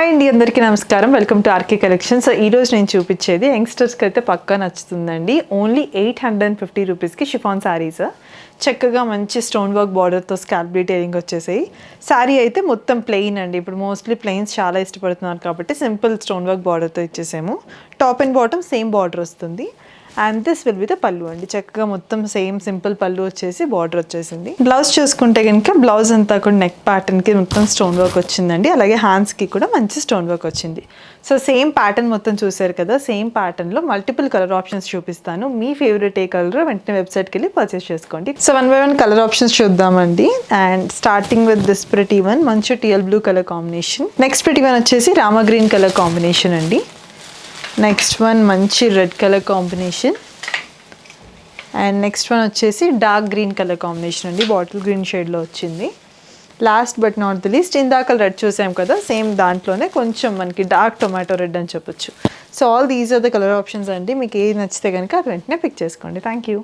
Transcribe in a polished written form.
Hi అండి, అందరికీ నమస్కారం. Welcome to RK collection. So ఈరోజు నేను చూపించేది యంగ్స్టర్స్కి అయితే పక్కా నచ్చుతుందండి. ఓన్లీ 850 రూపీస్కి షిఫాన్ శారీస్. చక్కగా మంచి స్టోన్ వర్క్ బార్డర్తో స్కాల్ప్ డీటెయిలింగ్ వచ్చేసాయి. శారీ అయితే మొత్తం ప్లెయిన్ అండి. ఇప్పుడు మోస్ట్లీ ప్లెయిన్స్ చాలా ఇష్టపడుతున్నారు కాబట్టి సింపుల్ స్టోన్ వర్క్ బార్డర్తో ఇచ్చేసాము. Top and bottom same border వస్తుంది. And this will be the పళ్ళు అండి. చక్కగా మొత్తం సేమ్ సింపుల్ పళ్ళు వచ్చేసి బార్డర్ వచ్చేసింది. బ్లౌజ్ చూసుకుంటే కనుక బ్లౌజ్ అంతా కూడా నెక్ ప్యాటర్న్కి మొత్తం స్టోన్ వర్క్ వచ్చిందండి. అలాగే హ్యాండ్స్కి కూడా మంచి స్టోన్ వర్క్ వచ్చింది. సో సేమ్ ప్యాటర్న్ మొత్తం చూసారు కదా. సేమ్ ప్యాటర్న్లో మల్టిపుల్ కలర్ ఆప్షన్స్ చూపిస్తాను. మీ ఫేవరెట్ ఏ కలర్ వెంటనే వెబ్సైట్కి వెళ్ళి పర్చేస్ చేసుకోండి. సో 1 by 1 కలర్ ఆప్షన్స్ చూద్దామండి. And starting with this pretty one, మంచి teal blue colour combination. Next pretty one వచ్చేసి రామా గ్రీన్ కలర్ కాంబినేషన్ అండి. నెక్స్ట్ వన్ మంచి red colour combination. And next one వచ్చేసి డార్క్ గ్రీన్ కలర్ కాంబినేషన్ అండి. Bottle green షేడ్లో వచ్చింది. Last but not the least, ఇందాక red చూసాం కదా, సేమ్ దాంట్లోనే కొంచెం మనకి డార్క్ టొమాటో రెడ్ అని చెప్పొచ్చు. So all these are the colour options అండి. మీకు ఏది నచ్చితే కనుక అది వెంటనే పిక్ చేసుకోండి. Thank you.